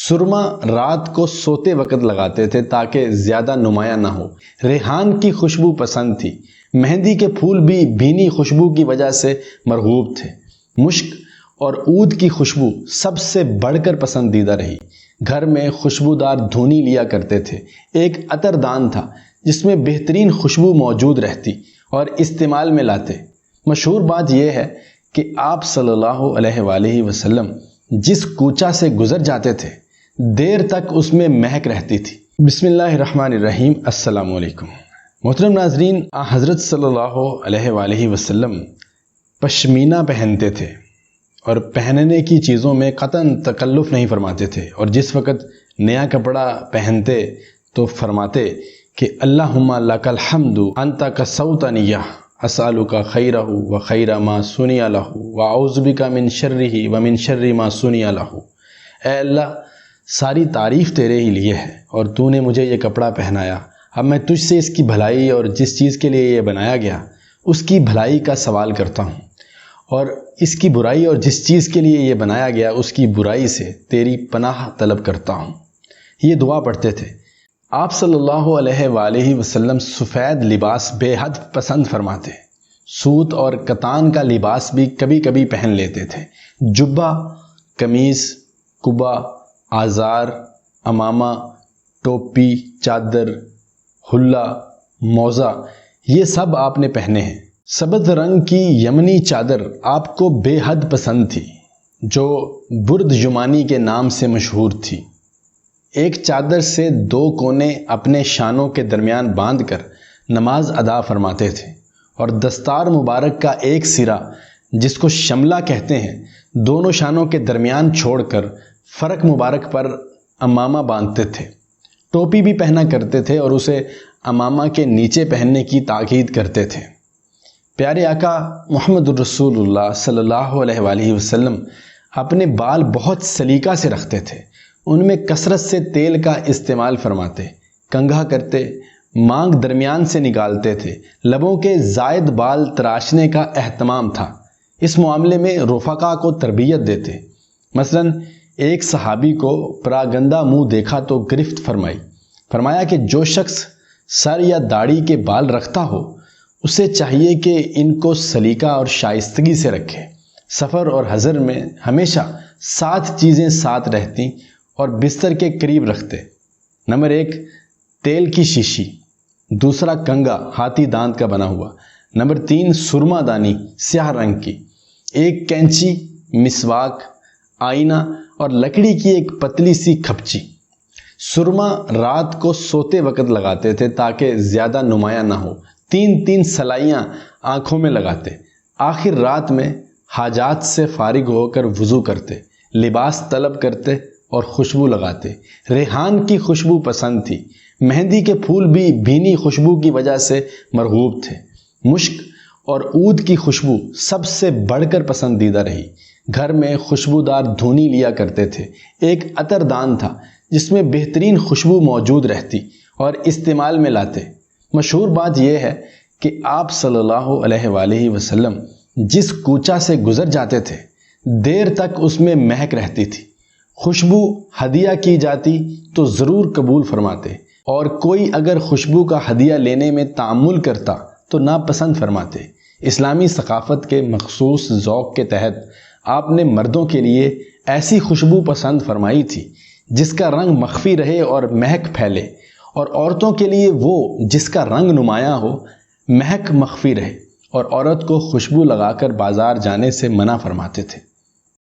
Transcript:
سرما رات کو سوتے وقت لگاتے تھے تاکہ زیادہ نمایاں نہ ہو۔ ریحان کی خوشبو پسند تھی۔ مہندی کے پھول بھی بھینی خوشبو کی وجہ سے مرغوب تھے۔ مشک اور عود کی خوشبو سب سے بڑھ کر پسندیدہ رہی۔ گھر میں خوشبودار دھونی لیا کرتے تھے۔ ایک عطر دان تھا جس میں بہترین خوشبو موجود رہتی اور استعمال میں لاتے۔ مشہور بات یہ ہے کہ آپ صلی اللہ علیہ وآلہ وسلم جس کوچہ سے گزر جاتے تھے دیر تک اس میں مہک رہتی تھی۔ بسم اللہ الرحمن الرحیم۔ السلام علیکم محترم ناظرین، حضرت صلی اللہ علیہ وآلہ وسلم پشمینہ پہنتے تھے اور پہننے کی چیزوں میں قطعاً تکلف نہیں فرماتے تھے، اور جس وقت نیا کپڑا پہنتے تو فرماتے کہ اللہم لک الحمد انت کسوتنی اسألک خیرہ و خیر ما صنع لہ واعوذ بک من شرہ و من شر ما صنع لہ۔ اے اللہ، ساری تعریف تیرے ہی لیے ہے اور تو نے مجھے یہ کپڑا پہنایا۔ اب میں تجھ سے اس کی بھلائی اور جس چیز کے لیے یہ بنایا گیا اس کی بھلائی کا سوال کرتا ہوں، اور اس کی برائی اور جس چیز کے لیے یہ بنایا گیا اس کی برائی سے تیری پناہ طلب کرتا ہوں۔ یہ دعا پڑھتے تھے۔ آپ صلی اللہ علیہ وآلہ وسلم سفید لباس بے حد پسند فرماتے۔ سوت اور کتان کا لباس بھی کبھی کبھی پہن لیتے تھے۔ جبہ، قمیص، قبا، آزار، امامہ، ٹوپی، چادر، حلہ، موزہ، یہ سب آپ نے پہنے ہیں۔ سبز رنگ کی یمنی چادر آپ کو بے حد پسند تھی جو برد یمانی کے نام سے مشہور تھی۔ ایک چادر سے 2 کونے اپنے شانوں کے درمیان باندھ کر نماز ادا فرماتے تھے، اور دستار مبارک کا ایک سرا جس کو شملہ کہتے ہیں دونوں شانوں کے درمیان چھوڑ کر فرق مبارک پر امامہ باندھتے تھے۔ ٹوپی بھی پہنا کرتے تھے اور اسے امامہ کے نیچے پہننے کی تاکید کرتے تھے۔ پیارے آقا محمد الرسول اللہ صلی اللہ علیہ وآلہ وسلم اپنے بال بہت سلیقہ سے رکھتے تھے۔ ان میں کثرت سے تیل کا استعمال فرماتے، کنگھا کرتے، مانگ درمیان سے نکالتے تھے۔ لبوں کے زائد بال تراشنے کا اہتمام تھا۔ اس معاملے میں رفقا کو تربیت دیتے۔ مثلا ایک صحابی کو پراگندہ منہ دیکھا تو گرفت فرمایا کہ جو شخص سر یا داڑھی کے بال رکھتا ہو اسے چاہیے کہ ان کو سلیقہ اور شائستگی سے رکھے۔ سفر اور حضر میں ہمیشہ 7 چیزیں ساتھ رہتی اور بستر کے قریب رکھتے۔ نمبر 1، تیل کی شیشی۔ دوسرا، کنگا ہاتھی دانت کا بنا ہوا۔ نمبر 3، سرما دانی سیاہ رنگ کی۔ ایک کینچی، مسواک، آئینہ اور لکڑی کی ایک پتلی سی کھپچی۔ سرما رات کو سوتے وقت لگاتے تھے تاکہ زیادہ نمایاں نہ ہو۔ 3 سلائیاں آنکھوں میں لگاتے۔ آخر رات میں حاجات سے فارغ ہو کر وضو کرتے، لباس طلب کرتے اور خوشبو لگاتے۔ ریحان کی خوشبو پسند تھی۔ مہندی کے پھول بھی بھینی خوشبو کی وجہ سے مرغوب تھے۔ مشک اور عود کی خوشبو سب سے بڑھ کر پسندیدہ رہی۔ گھر میں خوشبودار دھونی لیا کرتے تھے۔ ایک عطر دان تھا جس میں بہترین خوشبو موجود رہتی اور استعمال میں لاتے۔ مشہور بات یہ ہے کہ آپ صلی اللہ علیہ وآلہ وسلم جس کوچہ سے گزر جاتے تھے دیر تک اس میں مہک رہتی تھی۔ خوشبو ہدیہ کی جاتی تو ضرور قبول فرماتے، اور کوئی اگر خوشبو کا ہدیہ لینے میں تعامل کرتا تو ناپسند فرماتے۔ اسلامی ثقافت کے مخصوص ذوق کے تحت آپ نے مردوں کے لیے ایسی خوشبو پسند فرمائی تھی جس کا رنگ مخفی رہے اور مہک پھیلے، اور عورتوں کے لیے وہ جس کا رنگ نمایاں ہو، مہک مخفی رہے، اور عورت کو خوشبو لگا کر بازار جانے سے منع فرماتے تھے۔